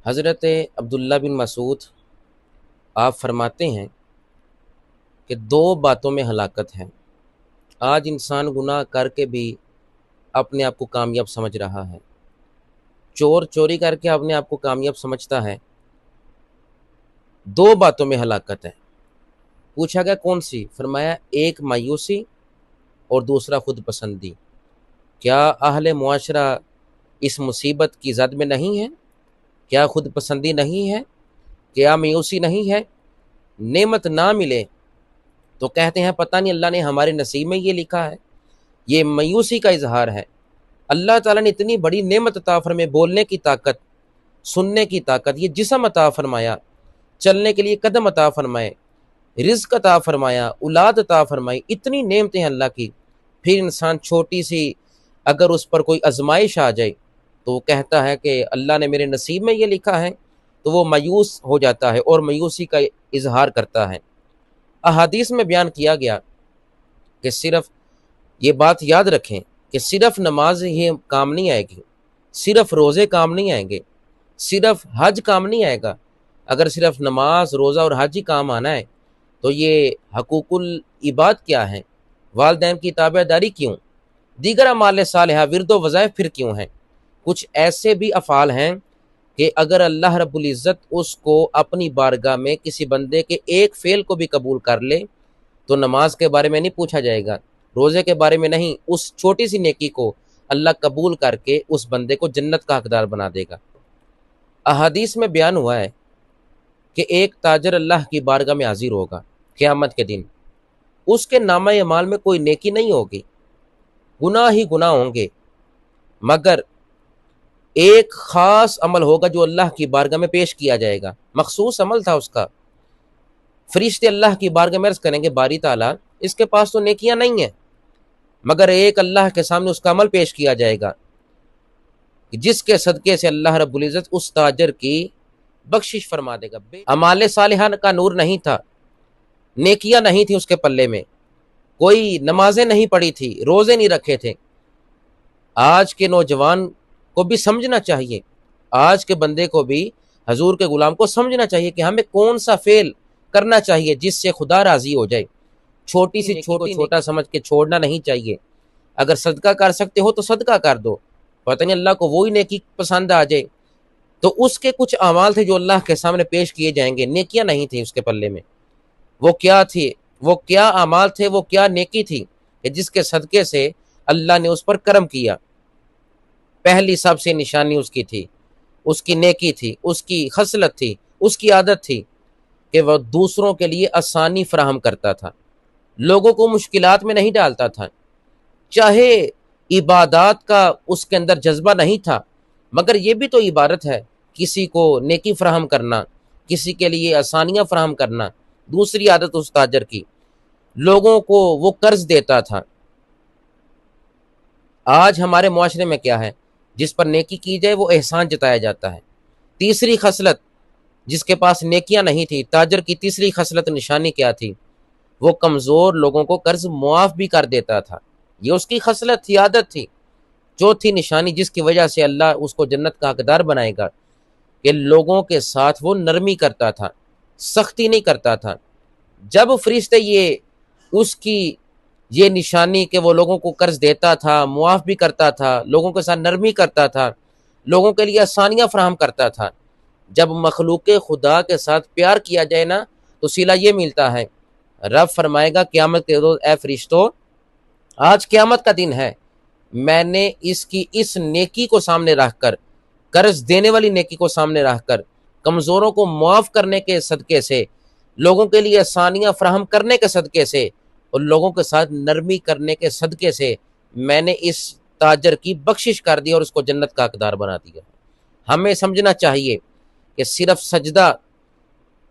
حضرت عبداللہ بن مسعود آپ فرماتے ہیں کہ دو باتوں میں ہلاکت ہے۔ آج انسان گناہ کر کے بھی اپنے آپ کو کامیاب سمجھ رہا ہے، چور چوری کر کے اپنے آپ کو کامیاب سمجھتا ہے۔ دو باتوں میں ہلاکت ہے۔ پوچھا گیا کون سی؟ فرمایا ایک مایوسی اور دوسرا خود پسندی۔ کیا اہل معاشرہ اس مصیبت کی زد میں نہیں ہے؟ کیا خود پسندی نہیں ہے؟ کیا مایوسی نہیں ہے؟ نعمت نہ ملے تو کہتے ہیں پتہ نہیں اللہ نے ہمارے نصیب میں یہ لکھا ہے۔ یہ مایوسی کا اظہار ہے۔ اللہ تعالیٰ نے اتنی بڑی نعمت عطا فرمائے، بولنے کی طاقت، سننے کی طاقت، یہ جسم عطا فرمایا، چلنے کے لیے قدم عطا فرمائے، رزق عطا فرمایا، اولاد عطا فرمائی، اتنی نعمتیں ہیں اللہ کی۔ پھر انسان چھوٹی سی اگر اس پر کوئی آزمائش آ جائے تو وہ کہتا ہے کہ اللہ نے میرے نصیب میں یہ لکھا ہے، تو وہ مایوس ہو جاتا ہے اور مایوسی کا اظہار کرتا ہے۔ احادیث میں بیان کیا گیا کہ صرف یہ بات یاد رکھیں کہ صرف نماز ہی کام نہیں آئے گی، صرف روزے کام نہیں آئیں گے، صرف حج کام نہیں آئے گا۔ اگر صرف نماز، روزہ اور حج ہی کام آنا ہے تو یہ حقوق العباد کیا ہے؟ والدین کی تابع داری کیوں؟ دیگر اعمال صالحہ، ورد و وظائف پھر کیوں ہیں؟ کچھ ایسے بھی افعال ہیں کہ اگر اللہ رب العزت اس کو اپنی بارگاہ میں کسی بندے کے ایک فعل کو بھی قبول کر لے تو نماز کے بارے میں نہیں پوچھا جائے گا، روزے کے بارے میں نہیں، اس چھوٹی سی نیکی کو اللہ قبول کر کے اس بندے کو جنت کا حقدار بنا دے گا۔ احادیث میں بیان ہوا ہے کہ ایک تاجر اللہ کی بارگاہ میں حاضر ہوگا قیامت کے دن، اس کے نامہ اعمال میں کوئی نیکی نہیں ہوگی، گناہ ہی گناہ ہوں گے، مگر ایک خاص عمل ہوگا جو اللہ کی بارگاہ میں پیش کیا جائے گا، مخصوص عمل تھا اس کا۔ فرشتے اللہ کی بارگاہ میں عرض کریں گے باری تعالیٰ اس کے پاس تو نیکیاں نہیں ہیں، مگر ایک اللہ کے سامنے اس کا عمل پیش کیا جائے گا جس کے صدقے سے اللہ رب العزت اس تاجر کی بخشش فرما دے گا۔ اعمال صالحہ کا نور نہیں تھا، نیکیاں نہیں تھی اس کے پلے میں، کوئی نمازیں نہیں پڑھی تھی، روزے نہیں رکھے تھے۔ آج کے نوجوان کو بھی سمجھنا چاہیے، آج کے بندے کو بھی، حضور کے غلام کو سمجھنا چاہیے کہ ہمیں کون سا فعل کرنا چاہیے جس سے خدا راضی ہو جائے۔ چھوٹی سی چھوٹی چھوٹا سمجھ کے چھوڑنا نہیں چاہیے۔ اگر صدقہ کر سکتے ہو تو صدقہ کر دو، پتہ نہیں اللہ کو وہی نیکی پسند آ جائے۔ تو اس کے کچھ اعمال تھے جو اللہ کے سامنے پیش کیے جائیں گے، نیکیاں نہیں تھیں اس کے پلے میں۔ وہ کیا تھی؟ وہ کیا اعمال تھے؟ وہ کیا نیکی تھی کہ جس کے صدقے سے اللہ نے اس پر کرم کیا؟ پہلی سب سے نشانی اس کی تھی، اس کی نیکی تھی، اس کی خصلت تھی، اس کی عادت تھی کہ وہ دوسروں کے لیے آسانی فراہم کرتا تھا، لوگوں کو مشکلات میں نہیں ڈالتا تھا۔ چاہے عبادات کا اس کے اندر جذبہ نہیں تھا، مگر یہ بھی تو عبادت ہے، کسی کو نیکی فراہم کرنا، کسی کے لیے آسانیاں فراہم کرنا۔ دوسری عادت اس تاجر کی، لوگوں کو وہ قرض دیتا تھا۔ آج ہمارے معاشرے میں کیا ہے؟ جس پر نیکی کی جائے وہ احسان جتایا جاتا ہے۔ تیسری خصلت، جس کے پاس نیکیاں نہیں تھی، تاجر کی تیسری خصلت نشانی کیا تھی؟ وہ کمزور لوگوں کو قرض معاف بھی کر دیتا تھا، یہ اس کی خصلت تھی، عادت تھی۔ چوتھی نشانی جس کی وجہ سے اللہ اس کو جنت کا حقدار بنائے گا کہ لوگوں کے ساتھ وہ نرمی کرتا تھا، سختی نہیں کرتا تھا۔ جب فرشتے یہ اس کی یہ نشانی کہ وہ لوگوں کو قرض دیتا تھا، معاف بھی کرتا تھا، لوگوں کے ساتھ نرمی کرتا تھا، لوگوں کے لیے آسانیاں فراہم کرتا تھا، جب مخلوق خدا کے ساتھ پیار کیا جائے نا تو صلہ یہ ملتا ہے، رب فرمائے گا قیامت کے روز اے فرشتو آج قیامت کا دن ہے، میں نے اس کی اس نیکی کو سامنے رکھ کر، قرض دینے والی نیکی کو سامنے رکھ کر، کمزوروں کو معاف کرنے کے صدقے سے، لوگوں کے لیے آسانیاں فراہم کرنے کے صدقے سے اور لوگوں کے ساتھ نرمی کرنے کے صدقے سے میں نے اس تاجر کی بخشش کر دی اور اس کو جنت کا حقدار بنا دیا۔ ہمیں سمجھنا چاہیے کہ صرف سجدہ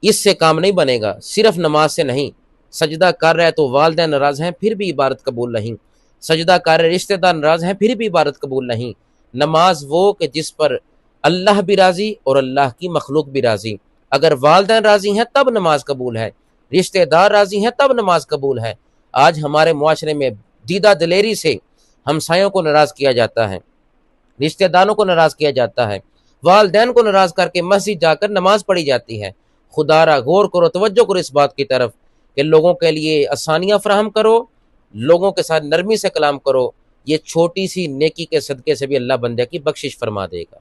اس سے کام نہیں بنے گا، صرف نماز سے نہیں۔ سجدہ کر رہے تو والدین ناراض ہیں پھر بھی عبادت قبول نہیں، سجدہ کر رہے رشتہ دار ناراض ہیں پھر بھی عبادت قبول نہیں۔ نماز وہ کہ جس پر اللہ بھی راضی اور اللہ کی مخلوق بھی راضی۔ اگر والدین راضی ہیں تب نماز قبول ہے، رشتہ دار راضی ہیں تب نماز قبول ہے۔ آج ہمارے معاشرے میں دیدہ دلیری سے ہمسایوں کو ناراض کیا جاتا ہے، رشتہ داروں کو ناراض کیا جاتا ہے، والدین کو ناراض کر کے مسجد جا کر نماز پڑھی جاتی ہے۔ خدا را غور کرو، توجہ کرو اس بات کی طرف کہ لوگوں کے لیے آسانیاں فراہم کرو، لوگوں کے ساتھ نرمی سے کلام کرو، یہ چھوٹی سی نیکی کے صدقے سے بھی اللہ بندے کی بخشش فرما دے گا۔